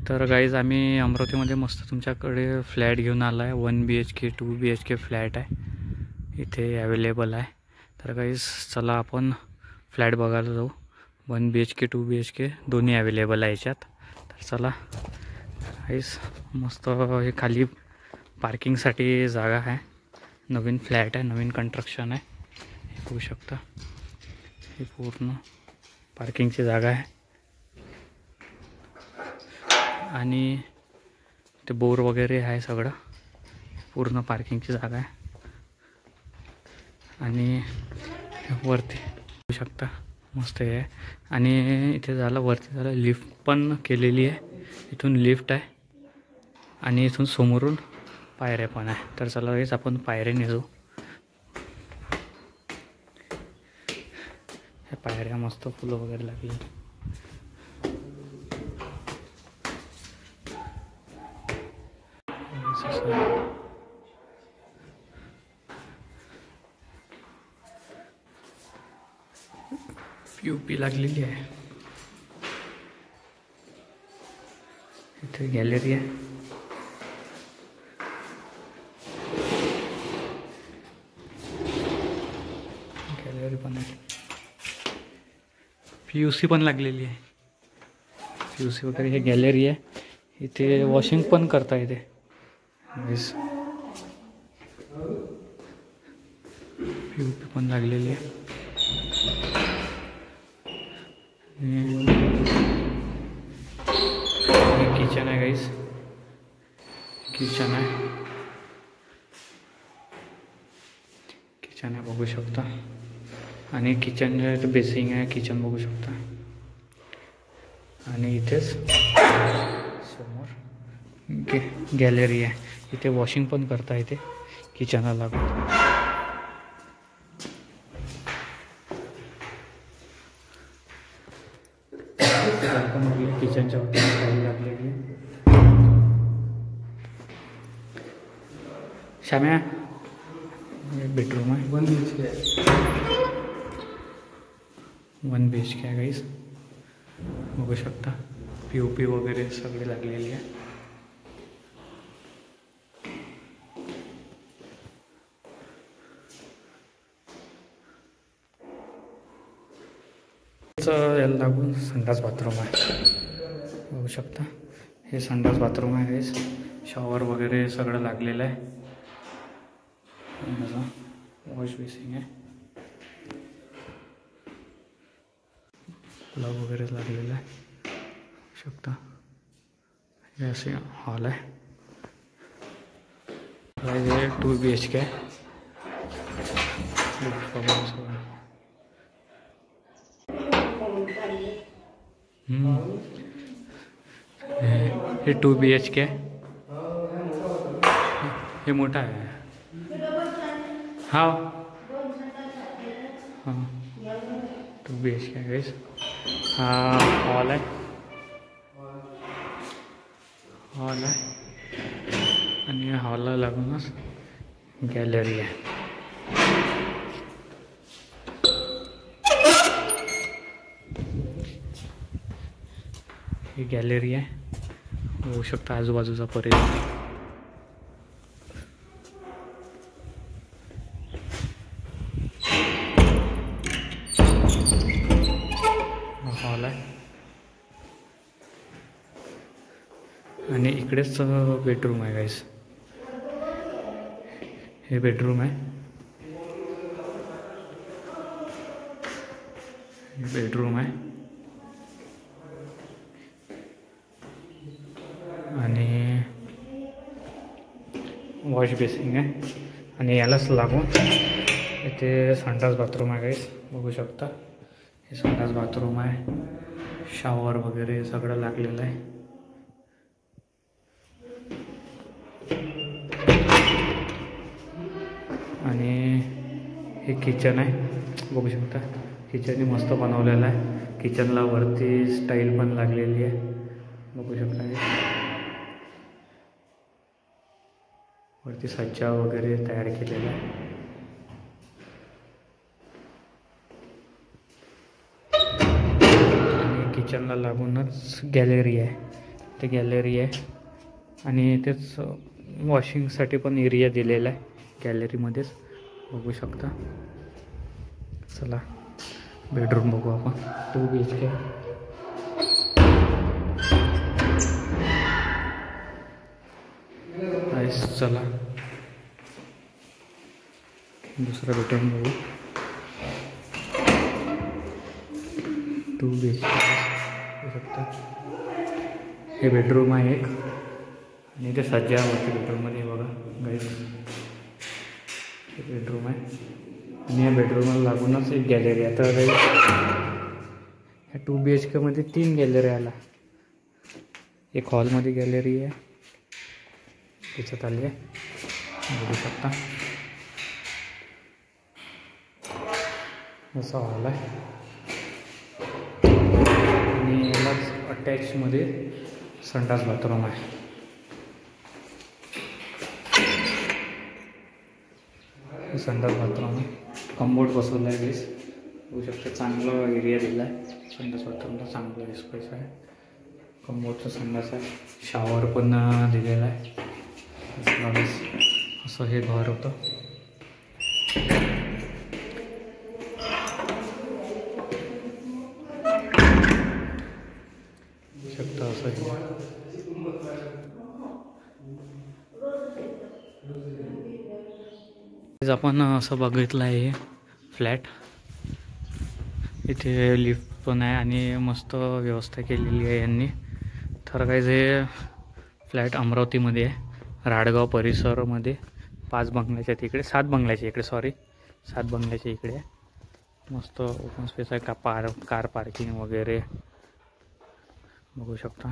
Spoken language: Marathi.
तर गाईज आम्ही अमरावतीमध्ये मस्त तुमच्याकडे फ्लॅट घेऊन आला आहे. 1 BHK 2 BHK फ्लॅट आहे इथे अवेलेबल आहे. तर गाईज चला आपण फ्लॅट बघायला जाऊ. 1 BHK 2 BHK दोन्ही अवेलेबल आहे याच्यात. तर चला गाईज मस्त हे खाली पार्किंगसाठी जागा आहे. नवीन फ्लॅट आहे, नवीन कंस्ट्रक्शन आहे. हे बघू शकता, ही पूर्ण पार्किंगची जागा आहे आणि ते बोर वगैरे आहे, सगळं पूर्ण पार्किंगची जागा आहे. आणि वरती बघू शकता मस्त आहे. आणि इथे झालं वरती झालं लिफ्ट पण केलेली आहे. इथून लिफ्ट आहे आणि इथून समोरून पायऱ्या पण आहे. तर चला गाईस आपण पायऱ्याने जाऊ. ह्या पायऱ्या मस्त फुलं वगैरे लागली. POP लागलेली आहे. इथे गॅलरी आहे. गॅलरी पण आहे. PUC पण लागलेली आहे. PUC वगैरे. हे गॅलरी आहे. इथे वॉशिंग पण करता येते. POP पण लागलेली आहे. किचन आहे गाईस, किचन आहे. किचन आहे बघू शकता. आणि किचन बेसिंग आहे. किचन बघू शकता. आणि इथेच समोर गॅलरी आहे. इथे वॉशिंग पण करता येते किचनला लागून. किचनच्या वरती टाइल लागलेली आहे. श्याम्या बेडरूम आहे. 1 BHK आहे. 1 BHK आहे गाईस, बघू शकता. POP वगैरे सगळे लागलेली आहे. याला लागून संडास बाथरूम आहे बघू शकता. हे संडास बाथरूम आहे गाईस. शॉवर वगैरे सगळं लागलेलं आहे. वॉश बेसिंग आहे. प्लग वगैरे लागलेला आहे बघू शकता. हे असे हॉल आहे. 2 BHK आहे. हे 2 BHK आहे. हे मोठा आहे. हां 2 BHK आहे गाईस. हा हॉल आहे. हॉल आहे आणि हॉलला लागूनच गॅलरी आहे. ही गॅलरी आहे बघू शकता. आजूबाजूचा परिसर. हॉल आहे आणि इकडेच बेडरूम आहे गाईस. हे बेडरूम आहे. हे बेडरूम आहे आणि वॉश बेसिंग आहे. आणि यालाच लागून इथे संडास बाथरूम आहे गाईस, बघू शकता. हे संडास बाथरूम आहे. शॉवर वगैरे सगळं लागलेलं आहे. आणि हे किचन आहे बघू शकता. किचन मस्त बनवलेलं आहे. किचनला वरती स्टाईल पण लागलेली आहे बघू शकता. वरती सज्जा वगैरे तयार केलेला आहे. किचनला लागूनच गॅलरी आहे. ते गॅलरी आहे आणि इथेच वॉशिंगसाठी पण एरिया दिलेला आहे गॅलरीमध्येच, बघू शकता. चला बेडरूम बघू आपण. 2 BHK. चला दुसरा बेडरूम बघू. 2 BHK बघू शकता. हे बेडरूम आहे एक आणि ते सज्जावरती बेडरूममध्ये बघा गाईस, हे बेडरूम आहे आणि या बेडरूमला लागूनच एक गॅलरी आहे. तर ह्या 2 BHK मध्ये 3 गॅलरी आला. एक हॉलमध्ये गॅलरी आहे त्याच्यात आली आहे, बघू शकता. असा हॉल आहे आणि यालाच अटॅचमध्ये संडास बाथरूम आहे. संडास बाथरूम आहे, कम्बोर्ड बसवला आहे बेस, बघू शकता. चांगला एरिया दिला आहे संडास बाथरूमला, चांगला स्पेस आहे. कम्बोर्डचा संडास आहे, शॉवर पण दिलेला आहे. असं हे घर होतं. शकता असं हे आपण असं बघितलं आहे फ्लॅट. इथे लिफ्ट पण आहे आणि मस्त व्यवस्था केलेली आहे यांनी. तर काही जे फ्लॅट अमरावतीमध्ये आहे, राडगाव परिसरमध्ये 5 बंगल्याच्या तिकडे, 7 बंगल्याच्या इकडे, 7 बंगल्याच्या इकडे. मस्त ओपन स्पेस आहे, कार पार्किंग वगैरे बघू शकता.